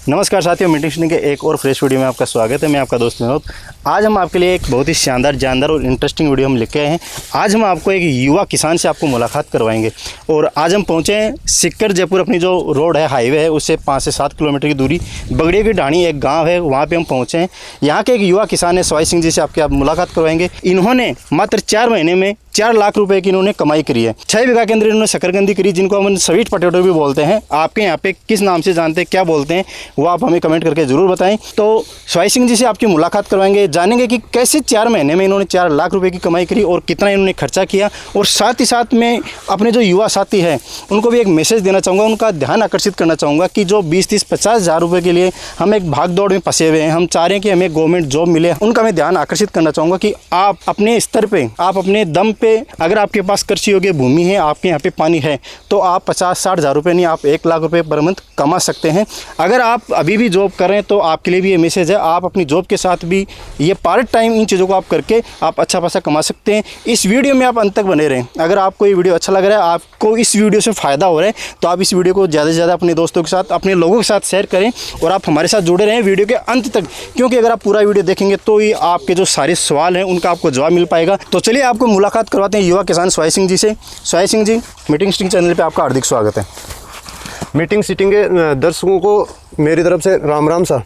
नमस्कार साथियों, मीटिंग के एक और फ्रेश वीडियो में आपका स्वागत है। मैं आपका दोस्त विनोद। आज हम आपके लिए एक बहुत ही शानदार जानदार और इंटरेस्टिंग वीडियो हम लेके आए हैं। आज हम आपको एक युवा किसान से आपको मुलाकात करवाएंगे और आज हम पहुंचे हैं सिक्कर जयपुर। अपनी जो रोड है, हाईवे है, उससे 5 से 7 किलोमीटर की दूरी बगड़िया की ढाणी एक गाँव है, वहाँ पर हम पहुँचे हैं। यहाँ के एक युवा किसान है स्वाई सिंह जी से आप मुलाकात करवाएंगे। इन्होंने मात्र 4 महीने में 4 लाख रुपए की इन्होंने कमाई करी है। 6 बीघा के अंदर इन्होंने शकरकंदी करी, जिनको हम स्वीट पोटैटो भी बोलते हैं। आपके यहाँ पे किस नाम से जानते हैं, क्या बोलते हैं, वो आप हमें कमेंट करके ज़रूर बताएं। तो स्वाई सिंह जी से आपकी मुलाकात करवाएंगे, जानेंगे कि कैसे 4 महीने में इन्होंने 4 लाख रुपए की कमाई करी और कितना इन्होंने खर्चा किया। और साथ ही साथ में अपने जो युवा साथी हैं उनको भी एक मैसेज देना चाहूँगा, उनका ध्यान आकर्षित करना चाहूँगा कि जो 20, 30, 50 हज़ार रुपये के लिए हम एक भाग दौड़ में फंसे हुए हैं, हम चाह रहे हैं कि हमें गवर्नमेंट जॉब मिले, उनका मैं ध्यान आकर्षित करना चाहूँगा कि आप अपने स्तर पर, आप अपने दम पे, अगर आपके पास कृषि योग्य भूमि है, आपके यहाँ पे पानी है, तो आप 50-60 हज़ार रुपये नहीं, आप 1 लाख रुपए पर मंथ कमा सकते हैं। अगर आप अभी भी जॉब कर रहे हैं तो आपके लिए भी ये मैसेज है, आप अपनी जॉब के साथ भी ये पार्ट टाइम इन चीज़ों को आप करके आप अच्छा पैसा कमा सकते हैं। इस वीडियो में आप अंत तक बने रहें। अगर आपको ये वीडियो अच्छा लग रहा है, आपको इस वीडियो से फ़ायदा हो रहा है, तो आप इस वीडियो को ज़्यादा से ज़्यादा अपने दोस्तों के साथ, अपने लोगों के साथ शेयर करें और आप हमारे साथ जुड़े रहें वीडियो के अंत तक, क्योंकि अगर आप पूरा वीडियो देखेंगे तो ही आपके जो सारे सवाल हैं उनका आपको जवाब मिल पाएगा। तो चलिए आपको मुलाकात करवाते हैं युवा किसान स्वाई सिंह जी से। स्वाई Singh ji, meeting sitting channel पे आपका हार्दिक स्वागत है। मीटिंग सिटिंग के दर्शकों को मेरी तरफ से राम राम सा।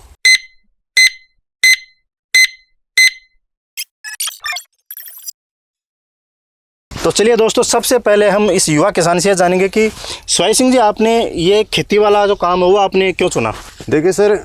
तो चलिए दोस्तों, सबसे पहले हम इस युवा किसान से जानेंगे कि स्वाई सिंह जी, आपने ये खेती वाला जो काम है वो आपने क्यों चुना? देखिए सर,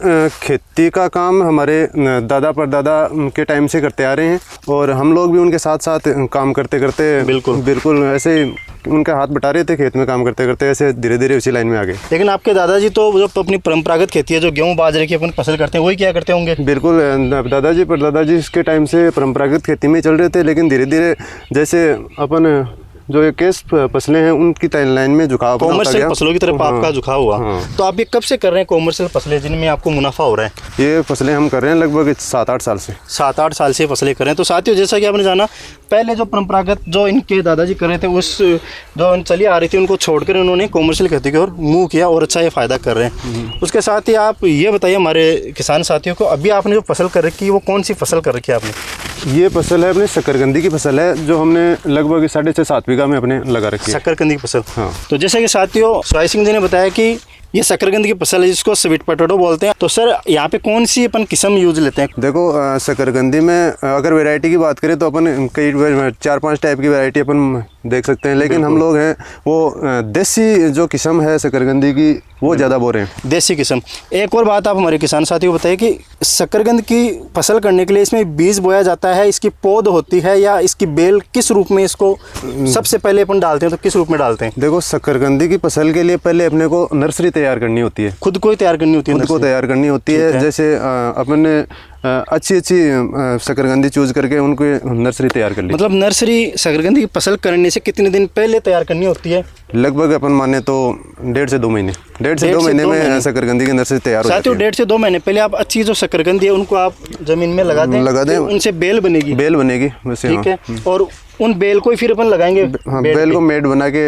खेती का काम हमारे दादा परदादा के टाइम से करते आ रहे हैं और हम लोग भी उनके साथ साथ काम करते करते बिल्कुल ऐसे उनका हाथ बटा रहे थे खेत में काम करते करते, ऐसे धीरे धीरे उसी लाइन में आ गए। लेकिन आपके दादाजी तो जो अपनी परंपरागत खेती है, जो गेहूं बाजरे की अपन फसल करते हैं, वही क्या करते होंगे? बिल्कुल, दादाजी परदादाजी इसके टाइम से परंपरागत खेती में चल रहे थे, लेकिन धीरे धीरे जैसे अपन जो ये केस फसलें हैं उनकी लाइन में झुकाव, कॉमर्शियल फसलों की तरफ आपका झुकाव हुआ। तो आप ये कब से कर रहे हैं कॉमर्शियल फसलें जिनमें आपको मुनाफा हो रहा है? ये फसलें हम कर रहे हैं लगभग 7-8 साल से। 7-8 साल से फसलें कर रहे हैं। तो साथियों, जैसा कि आपने जाना, पहले जो परंपरागत जो इनके दादाजी कर रहे थे, उस जो चली आ रही थी, उनको छोड़कर उन्होंने कॉमर्शियल खेती की ओर मुँह किया और अच्छा ये फ़ायदा कर रहे हैं। उसके साथ ही आप ये बताइए हमारे किसान साथियों को, अभी आपने जो फसल कर रखी है वो कौन सी फसल कर रखी है आपने? ये फसल है अपनी शकरकंदी की फसल है, जो हमने लगभग 6.5-7 बीघा में अपने लगा रखी है। शकरकंदी की फसल। हाँ। तो जैसे कि साथियों, स्वाई सिंह जी ने बताया कि ये शकरकंदी की फसल है जिसको स्वीट पोटैटो बोलते हैं। तो सर, यहाँ पे कौन सी अपन किस्म यूज लेते हैं? देखो, शकरकंदी में अगर वैरायटी की बात करें तो अपन कई 4-5 टाइप की वैरायटी अपन देख सकते हैं, लेकिन हम लोग हैं वो देसी जो किस्म है शकरकंदी की, वो ज़्यादा बो रहे हैं, देसी किस्म। एक और बात आप हमारे किसान साथियों को बताइए कि शकरकंद की फसल करने के लिए इसमें बीज बोया जाता है, इसकी पौध होती है, या इसकी बेल किस रूप में इसको सबसे पहले अपन डालते हैं, तो किस रूप में डालते हैं? देखो, शकरकंदी की फसल के लिए पहले अपने को नर्सरी तैयार करनी होती है, खुद को ही तैयार करनी होती है, खुद को तैयार करनी होती है। जैसे अपन ने अच्छी शकरकंदी चूज करके उनको नर्सरी तैयार कर ली। मतलब नर्सरी शकरकंदी की फसल करने से कितने दिन पहले तैयार करनी होती है? लगभग अपन माने तो 1.5 से 2 महीने, 1.5 से 2 महीने में शकरकंदी की नर्सरी तैयार हो जाती है। साथियों, 1.5 से 2 महीने पहले आप अच्छी जो शकरकंदी है उनको आप जमीन में लगा दें, उनसे बेल बनेगी वैसे। ठीक है। और उन बेल को ही फिर अपन लगाएंगे। हाँ, बेल को मेड बना के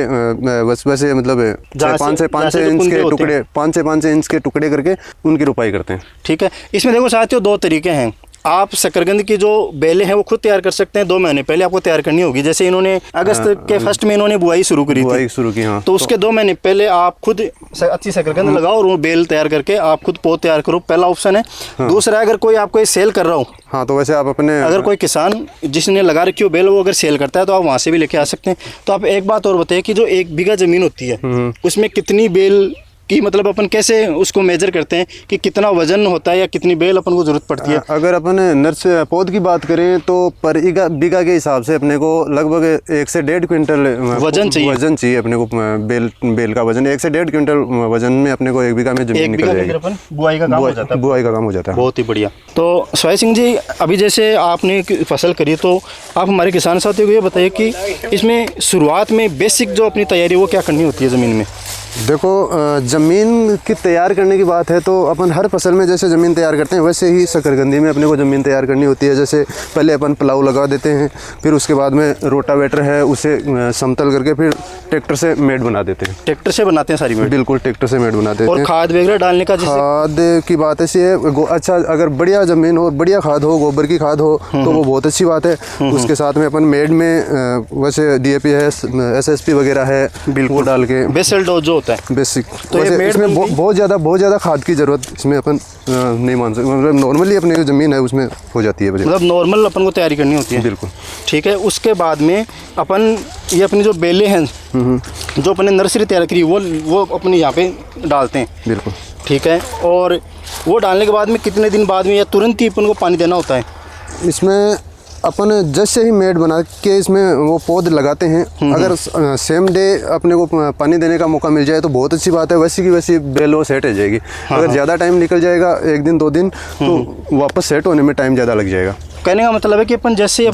बस वैसे मतलब 5 से 5 इंच के टुकड़े, 5 से 5 इंच के टुकड़े करके उनकी रुपाई करते हैं। ठीक है। इसमें देखो साथियों, 2 तरीके हैं। आप शकरकंद की जो बेलें हैं वो खुद तैयार कर सकते हैं, 2 महीने पहले आपको तैयार करनी होगी। जैसे इन्होंने अगस्त के फर्स्ट में इन्होंने बुआई शुरू की। हाँ। तो उसके 2 महीने पहले आप खुद अच्छी शकरकंद लगाओ और वो बेल तैयार करके आप खुद पौध तैयार करो, पहला ऑप्शन है। दूसरा, अगर कोई आपको ये सेल कर रहा हो, हाँ, तो वैसे आप अपने, अगर कोई किसान जिसने लगा रखी हो बेल, वो अगर सेल करता है तो आप वहाँ से भी लेके आ सकते हैं। तो आप एक बात और बताइए कि जो 1 बीघा ज़मीन होती है उसमें कितनी बेल कि मतलब अपन कैसे उसको मेजर करते हैं कि कितना वजन होता है या कितनी बेल अपन को जरूरत पड़ती है? अगर अपन पौध की बात करें तो पर बीघा के हिसाब से अपने को लगभग 1 से 1.5 क्विंटल वजन चाहिए अपने को। बेल का वजन 1 से 1.5 क्विंटल वजन में अपने को 1 बीघा में जमीन निकल जाएगी। बुआई का काम हो जाता है। बहुत ही बढ़िया। तो स्वाई सिंह जी, अभी जैसे आपने फसल करी, तो आप हमारे किसान साथियों को ये बताइए कि इसमें शुरुआत में बेसिक जो अपनी तैयारी वो क्या करनी होती है ज़मीन में? देखो ज़मीन की तैयार करने की बात है तो अपन हर फसल में जैसे ज़मीन तैयार करते हैं वैसे ही शकरकंदी में अपने को ज़मीन तैयार करनी होती है। जैसे पहले अपन प्लाऊ लगा देते हैं, फिर उसके बाद में रोटावेटर है उसे समतल करके फिर ट्रैक्टर से मेड बना देते हैं। ट्रैक्टर से बनाते हैं सारी मेड? बिल्कुल ट्रैक्टर से मेड बनाते हैं। और खाद वगैरह डालने का, खाद की बात ऐसी है, अच्छा अगर बढ़िया ज़मीन हो, बढ़िया खाद हो, गोबर की खाद हो तो वो बहुत अच्छी बात है। उसके साथ में अपन मेड में वैसे DAP है, SSP वगैरह है, बिल्कुल डाल के बेसल डोज जो होता है बेसिक। तो ये इसमें बहुत ज़्यादा खाद की ज़रूरत इसमें अपन नहीं मान सकते। मतलब नॉर्मली अपनी जो ज़मीन है उसमें हो जाती है, मतलब नॉर्मल अपन को तैयारी करनी होती है। बिल्कुल ठीक है। उसके बाद में अपन ये अपनी जो बेलें हैं जो अपने नर्सरी तैयार करी वो अपने यहाँ पे डालते हैं। बिल्कुल ठीक है। और वो डालने के बाद में कितने दिन बाद में या तुरंत ही अपन को पानी देना होता है? इसमें अपन जैसे ही मेड बना के इसमें वो पौध लगाते हैं, अगर सेम डे अपने को पानी देने का मौका मिल जाए तो बहुत अच्छी बात है। वैसी की वैसी बेल वो सेट हो जाएगी। अगर ज़्यादा टाइम निकल जाएगा, 1 दिन 2 दिन, तो वापस सेट होने में टाइम ज़्यादा लग जाएगा। कहने का मतलब है कि अपन जैसे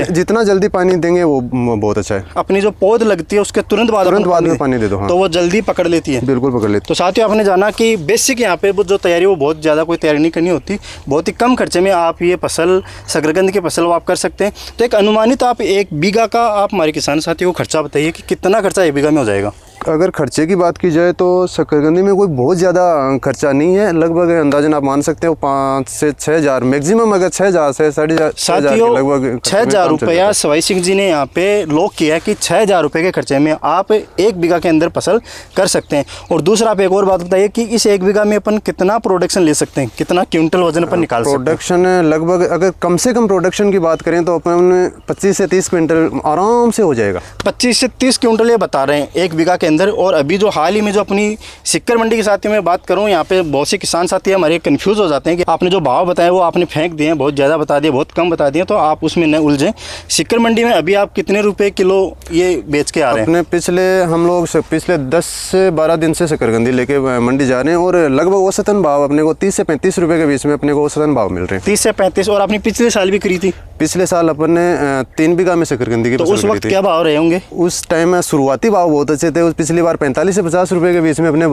जितना जल्दी पानी देंगे वो बहुत अच्छा है। अपनी जो पौध लगती है उसके तुरंत बाद में पानी दे दो। हाँ। तो वो जल्दी पकड़ लेती है। बिल्कुल पकड़ लेती है। तो साथियों आपने जाना कि बेसिक यहाँ पे जो तैयारी वो बहुत ज़्यादा कोई तैयारी नहीं करनी होती, बहुत ही कम खर्चे में आप ये फसल शकरकंद की फसल वो आप कर सकते हैं। तो एक अनुमानित आप 1 बीघा का आप हमारे किसान साथियों को खर्चा बताइए कि कितना खर्चा 1 बीघा में हो जाएगा? अगर खर्चे की बात की जाए तो शकरकंदी में कोई बहुत ज़्यादा खर्चा नहीं है। लगभग अंदाजन आप मान सकते हो 5 से 6 हज़ार मैक्सिमम, अगर 6 हज़ार से 6,500 लगभग 6,000 रुपया सवाई सिंह जी ने यहाँ पे लॉक किया है कि 6,000 रुपये के खर्चे में आप 1 बीघा के अंदर फसल कर सकते हैं। और दूसरा आप एक और बात बताइए कि इस 1 बीघा में अपन कितना प्रोडक्शन ले सकते हैं, कितना क्विंटल वजन अपन निकाल सकते हैं? प्रोडक्शन लगभग अगर कम से कम प्रोडक्शन की बात करें तो अपन 25 से 30 क्विंटल आराम से हो जाएगा। 25 से 30 क्विंटल ये बता रहे हैं 1 बीघा के अंदर। और अभी जो हाल ही में जो अपनी सिक्कर मंडी के साथ में बात करूं, यहाँ पे बहुत से किसान साथी हमारे कंफ्यूज हो जाते हैं कि आपने जो भाव बताए वो आपने फेंक दिए हैं, बहुत ज़्यादा बता दिए, बहुत कम बता दिए, तो आप उसमें न उलझें। सिक्कर मंडी में अभी आप कितने रुपए किलो ये बेच के आ रहे हैं? हम लोग पिछले 10 से 12 दिन से शकरकंदी लेके मंडी जा रहे हैं और लगभग औसतन भाव अपने को 30 से 35 रुपए के बीच में अपने को औसतन भाव मिल रहे हैं। 30 से 35। और आपने पिछले साल भी करी थी? पिछले साल अपन ने 3 बीघा में शकरकंदी की तो उस वक्त क्या भाव रहे होंगे? उस टाइम में शुरुआती भाव बहुत अच्छे थे। पिछली बार 45 से 50 रुपए के बीच में अपने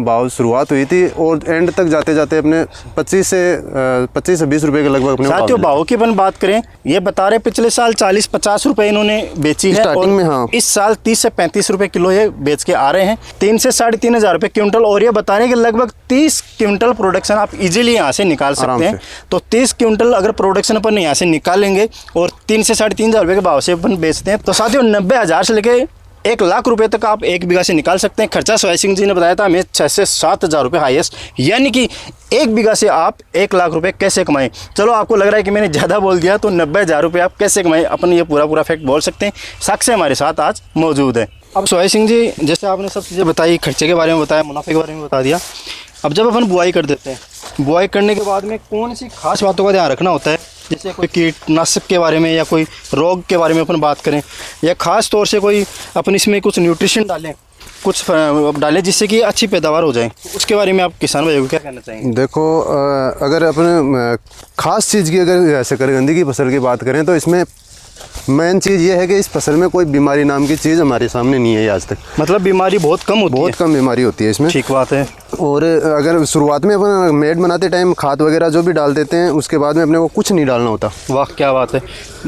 भाव शुरुआत हुई थी और एंड तक जाते जाते अपने 25 से 20 रुपए के लगभग अपने साथियों भाव की अपन बात करें, ये बता रहे पिछले साल 40-50 रुपए इन्होंने बेची है स्टार्टिंग में। हाँ। इस साल 30 से 35 रुपए किलो ये बेच के आ रहे हैं, 3 से 3,500 रुपए क्विंटल। और ये बता रहे हैं कि लगभग 30 क्विंटल प्रोडक्शन आप इजीली यहाँ से निकाल सकते हैं। तो 30 क्विंटल अगर प्रोडक्शन अपन यहाँ से निकालेंगे और 3 से 3,500 रुपए के भाव से अपन बेचते हैं तो साथियों 90,000 से लेके 1 लाख रुपए तक आप 1 बीघा से निकाल सकते हैं। खर्चा सवाई सिंह जी ने बताया था हमें 6 से 7,000 रुपये हाईएस्ट, यानी कि 1 बीघा से आप 1 लाख रुपए कैसे कमाएं। चलो आपको लग रहा है कि मैंने ज़्यादा बोल दिया, तो 90,000 रुपये आप कैसे कमाएं अपन ये पूरा फैक्ट बोल सकते हैं। साक्षी हमारे साथ आज मौजूद है। अब सवाई सिंह जी जैसे आपने सब चीज़ें बताई, खर्चे के बारे में बताया, मुनाफे के बारे में बता दिया, अब जब अपन बुआई कर देते हैं, बुआई करने के बाद में कौन सी खास बातों का ध्यान रखना होता है? जैसे कोई कीटनाशक के बारे में या कोई रोग के बारे में अपन बात करें, या ख़ास तौर से कोई अपन इसमें कुछ न्यूट्रिशन डालें, कुछ डालें जिससे कि अच्छी पैदावार हो जाए, उसके बारे में आप किसान भाइयों को क्या कहना चाहेंगे? देखो अगर अपने ख़ास चीज़ की अगर शकरकंदी की फसल की बात करें तो इसमें मेन चीज़ ये है कि इस फसल में कोई बीमारी नाम की चीज़ हमारे सामने नहीं है आज तक। मतलब बीमारी बहुत कम होती है? बहुत कम बीमारी होती है इसमें। ठीक बात है। और अगर शुरुआत में अपन मेड बनाते टाइम खाद वगैरह जो भी डाल देते हैं उसके बाद में अपने को कुछ नहीं डालना होता। वाह क्या बात है।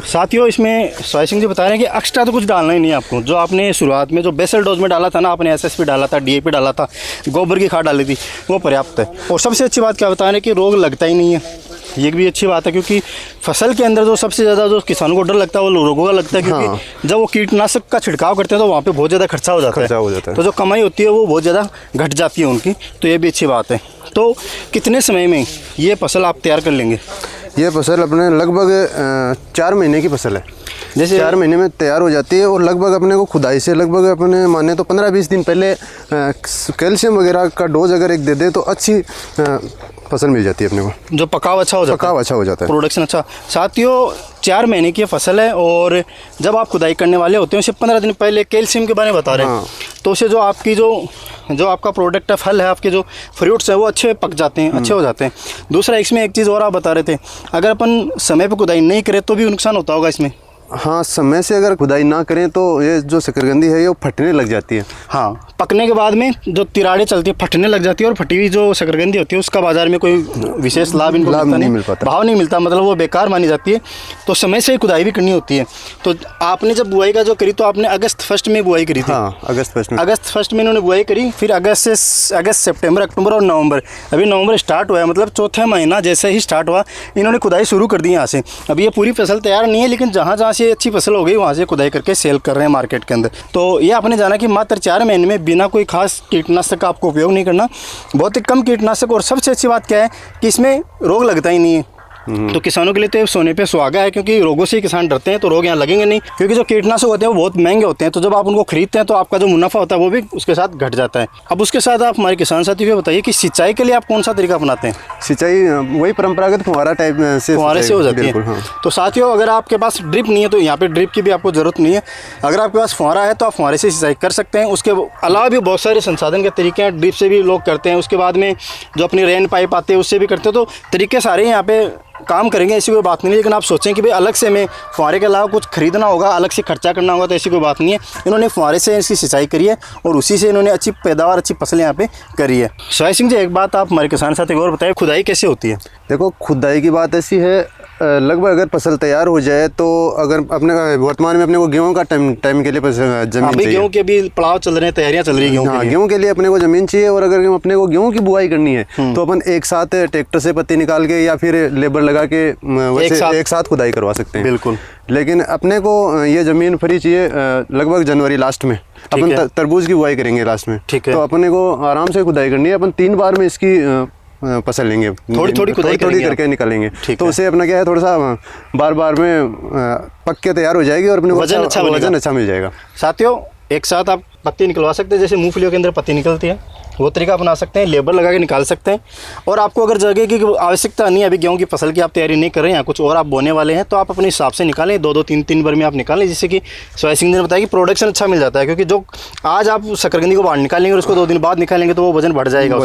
साथियों इसमें सवाई सिंह जी बता रहे हैं कि एक्स्ट्रा तो कुछ डालना ही नहीं है आपको। जो आपने शुरुआत में जो बेसल डोज में डाला था ना, आपने SSP डाला था, DAP डाला था, गोबर की खाद डाली थी, वो पर्याप्त है। और सबसे अच्छी बात क्या बता रहे हैं कि रोग लगता ही नहीं है, ये भी अच्छी बात है, क्योंकि फसल के अंदर जो सबसे ज़्यादा जो किसानों को डर लगता है वो रोगों का लगता है, क्योंकि हाँ। जब वो कीटनाशक का छिड़काव करते हैं तो वहाँ पे बहुत ज़्यादा खर्चा हो जाता है, तो जो कमाई होती है वो बहुत ज़्यादा घट जाती है उनकी, तो ये भी अच्छी बात है। तो कितने समय में ये फसल आप तैयार कर लेंगे? ये फसल अपने लगभग 4 महीने की फसल है, जैसे 4 महीने में तैयार हो जाती है। और लगभग अपने को खुदाई से लगभग अपने माने तो 15-20 दिन पहले कैल्शियम वगैरह का डोज अगर एक दे दे तो अच्छी फसल मिल जाती है अपने को, जो पकाव अच्छा हो जाता है, प्रोडक्शन अच्छा। साथियों 4 महीने की फसल है और जब आप खुदाई करने वाले होते हैं उससे 15 दिन पहले कैल्शियम के बारे में बता रहे हैं, तो उससे जो आपकी जो आपका प्रोडक्ट है, फल है, आपके जो फ्रूट्स हैं वो अच्छे पक जाते हैं, अच्छे हो जाते हैं। दूसरा इसमें एक चीज़ और आप बता रहे थे, अगर अपन समय पर खुदाई नहीं करें तो भी नुकसान होता होगा इसमें? हाँ, समय से अगर खुदाई ना करें तो ये जो शकरकंदी है ये फटने लग जाती है। हाँ, पकने के बाद में जो तिराड़े चलती है फटने लग जाती है, और फटी हुई जो शकरकंदी होती है उसका बाजार में कोई विशेष लाभ इनको नहीं मिल पाता, भाव नहीं मिलता, मतलब वो बेकार मानी जाती है। तो समय से खुदाई भी करनी होती है। तो आपने जब बुआई का जो करी तो आपने अगस्त फर्स्ट में बुआई करी थी? हाँ, अगस्त फर्स्ट में इन्होंने बुआई करी। फिर अगस्त, सितंबर, अक्टूबर और नवंबर, अभी नवंबर स्टार्ट हुआ है, मतलब चौथा महीना जैसे ही स्टार्ट हुआ इन्होंने खुदाई शुरू कर दी यहाँ से। अभी ये पूरी फसल तैयार नहीं है, लेकिन जहाँ जहाँ से अच्छी फसल हो गई वहाँ से खुदाई करके सेल कर रहे हैं मार्केट के अंदर। तो ये आपने जाना कि मात्र 4 महीने में बिना कोई खास कीटनाशक का आपको उपयोग नहीं करना, बहुत ही कम कीटनाशक, और सबसे अच्छी बात क्या है कि इसमें रोग लगता ही नहीं है। तो किसानों के लिए तो सोने पे सुहागा है, क्योंकि रोगों से ही किसान डरते हैं, तो रोग यहाँ लगेंगे नहीं, क्योंकि जो कीटनाशक होते हैं वो बहुत महंगे होते हैं। तो जब आप उनको खरीदते हैं तो आपका जो मुनाफा होता है वो भी उसके साथ घट जाता है। अब उसके साथ आप हमारे किसान साथी को बताइए कि सिंचाई के लिए आप कौन सा तरीका अपनाते हैं? सिंचाई वही परंपरागत फुहारा टाइप से, फुहारे से हो जाती है। हाँ। तो साथियों, अगर आपके पास ड्रिप नहीं है तो यहाँ पे ड्रिप की भी आपको ज़रूरत नहीं है। अगर आपके पास फुहारा है तो आप फुहारे से सिंचाई कर सकते हैं। उसके अलावा भी बहुत सारे संसाधन के तरीके हैं, ड्रिप से भी लोग करते हैं। उसके बाद में जो अपनी रेन पाइप आते हैं उससे भी करते हैं। तो तरीके सारे यहाँ पे काम करेंगे, ऐसी कोई बात नहीं है। लेकिन आप सोचें कि भाई अलग से हमें फुहारे के अलावा कुछ खरीदना होगा, अलग से खर्चा करना होगा, तो ऐसी कोई बात नहीं है। इन्होंने फुहारे से इसकी सिंचाई करी है और उसी से इन्होंने अच्छी पैदावार, अच्छी फसल यहाँ पे करी है। सोहेल सिंह जी, एक बात आप हमारे किसान साथी को और बताइए, खुदाई कैसे होती है? देखो, खुदाई की बात ऐसी है, लगभग अगर फसल तैयार हो जाए तो अगर अपने वर्तमान में अपने को गेहूं का टाइम के लिए जमीन चाहिए। गेहूं के भी पड़ाव चल रहे हैं, तैयारियां चल रही है गेहूं के लिए। गेहूं के लिए अपने को जमीन चाहिए, और अगर अपने को गेहूं की बुआई करनी है तो अपन एक साथ ट्रैक्टर से पत्ती निकाल के या फिर लेबर लगा के वैसे एक साथ खुदाई करवा सकते हैं। बिल्कुल। लेकिन अपने को ये जमीन फ्री चाहिए लगभग जनवरी लास्ट में। अपन तरबूज की बुआई करेंगे लास्ट में, तो अपने को आराम से खुदाई करनी है। अपन 3 बार में इसकी फसल लेंगे, थोड़ी करके निकालेंगे। तो उससे अपना क्या है, थोड़ा सा बार बार में पक के तैयार हो जाएगी और अपने वजन अच्छा मिल जाएगा। साथियों, एक साथ आप पत्ती निकलवा सकते हैं, जैसे मूंगफलियों के अंदर पत्ती निकलती है, वो तरीका अपना सकते हैं। लेबर लगा के निकाल सकते हैं। और आपको अगर जगह की आवश्यकता नहीं है, अभी गेहूं की फसल की आप तैयारी नहीं कर रहे हैं, कुछ और आप बोने वाले हैं, तो आप अपने हिसाब से निकालें, 2-2, 3-3 बार में आप निकालें, जिससे कि सोहेल सिंह ने बताया कि प्रोडक्शन अच्छा मिल जाता है। क्योंकि जो आज आप शकरकंदी को बाहर निकालेंगे और उसको 2 दिन बाद निकालेंगे तो वो वजन बढ़ जाएगा,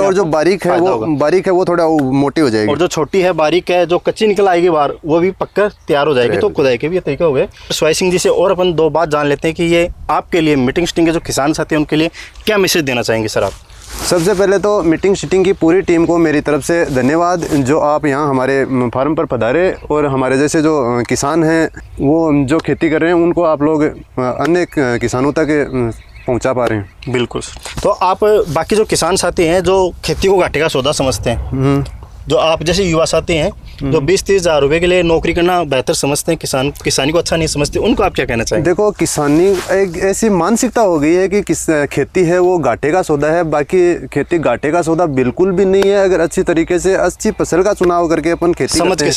और जो बारीक है वो थोड़ा मोटी हो जाएगी, और जो छोटी है, बारीक है, जो कच्ची निकल आएगी बाहर, वो भी पककर तैयार हो जाएगी। तो खुदाई के भी ये तरीके हो गए। सोहेल सिंह जी से और अपन 2 बात जान लेते हैं कि ये आपके लिए मीटिंग स्टिंग के जो किसान साथी हैं उनके लिए क्या मैसेज देना चाहेंगे सर आप? सबसे पहले तो मीटिंग शिटिंग की पूरी टीम को मेरी तरफ से धन्यवाद, जो आप यहाँ हमारे फार्म पर पधारे, और हमारे जैसे जो किसान हैं वो जो खेती कर रहे हैं उनको आप लोग अन्य किसानों तक पहुँचा पा रहे हैं। बिल्कुल। तो आप बाकी जो किसान साथी हैं जो खेती को घाटे का सौदा समझते हैं, जो आप जैसे युवा साथी हैं जो 20-30 हज़ार रुपये के लिए नौकरी करना बेहतर समझते हैं, किसानी को अच्छा नहीं समझते, उनको आप क्या कहना चाहेंगे? देखो, किसानी एक ऐसी मानसिकता हो गई है कि खेती है वो घाटे का सौदा है। बाकी खेती घाटे का सौदा बिल्कुल भी नहीं है। अगर अच्छी तरीके से अच्छी फसल का चुनाव करके अपन खेती समझ के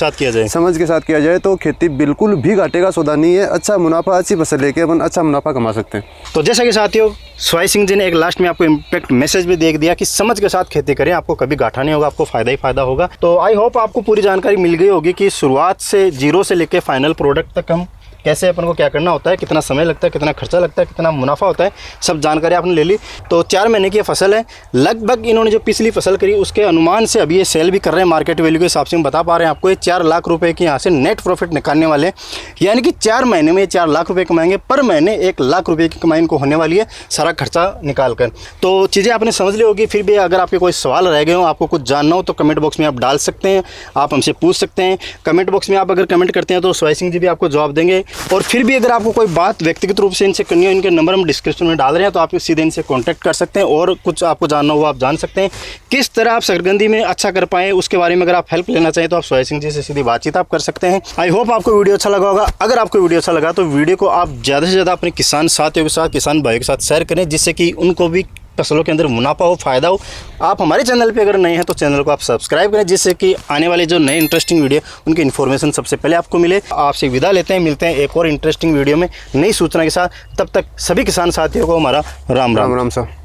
साथ किया जाए तो खेती बिल्कुल भी घाटे का सौदा नहीं है। अच्छा मुनाफा, अच्छी फसल लेके अपन अच्छा मुनाफा कमा सकते हैं। तो जैसा कि साथियों, सोहेल सिंह जी ने एक लास्ट में आपको इम्पैक्ट मैसेज भी दे दिया कि समझ के साथ खेती करें, आपको कभी घाटा नहीं होगा, आपको फ़ायदा ही फ़ायदा होगा। तो आई होप आपको पूरी जानकारी मिल गई होगी कि शुरुआत से जीरो से लेकर फाइनल प्रोडक्ट तक हम कैसे अपन को क्या करना होता है, कितना समय लगता है, कितना खर्चा लगता है, कितना मुनाफा होता है, सब जानकारी आपने ले ली। तो 4 महीने की फसल है। लगभग इन्होंने जो पिछली फसल करी उसके अनुमान से अभी ये सेल भी कर रहे हैं, मार्केट वैल्यू के हिसाब से हम बता पा रहे हैं आपको। ये 4 लाख रुपए की यहाँ से नेट प्रॉफिट निकालने वाले, यानी कि 4 महीने में 4 लाख रुपये कमाएंगे। पर महीने 1 लाख रुपये की कमाई इनको होने वाली है, सारा खर्चा निकाल कर। तो चीज़ें आपने समझ ली होगी। फिर भी अगर आपके कोई सवाल रह गए हो, आपको कुछ जानना हो, तो कमेंट बॉक्स में आप डाल सकते हैं, आप हमसे पूछ सकते हैं। कमेंट बॉक्स में आप अगर कमेंट करते हैं तो सोहेल सिंह जी भी आपको जवाब देंगे। और फिर भी अगर आपको कोई बात व्यक्तिगत रूप से इनसे करनी हो, इनके नंबर हम डिस्क्रिप्शन में डाल रहे हैं, तो आप सीधे इनसे कांटेक्ट कर सकते हैं और कुछ आपको जानना हो आप जान सकते हैं। किस तरह आप शकरकंदी में अच्छा कर पाएँ उसके बारे में अगर आप हेल्प लेना चाहें तो आप सोहेल सिंह जी से सीधी बातचीत आप कर सकते हैं। आई होप आपको वीडियो अच्छा लगा होगा। अगर आपको वीडियो अच्छा लगा तो वीडियो को आप ज़्यादा से ज़्यादा अपने किसान साथियों के साथ, किसान भाइयों के साथ शेयर करें, जिससे कि उनको भी फसलों के अंदर मुनाफा हो, फ़ायदा हो। आप हमारे चैनल पे अगर नए हैं तो चैनल को आप सब्सक्राइब करें, जिससे कि आने वाले जो नए इंटरेस्टिंग वीडियो उनकी इन्फॉर्मेशन सबसे पहले आपको मिले। आपसे विदा लेते हैं, मिलते हैं एक और इंटरेस्टिंग वीडियो में नई सूचना के साथ। तब तक सभी किसान साथियों को हमारा राम राम। राम राम साहब।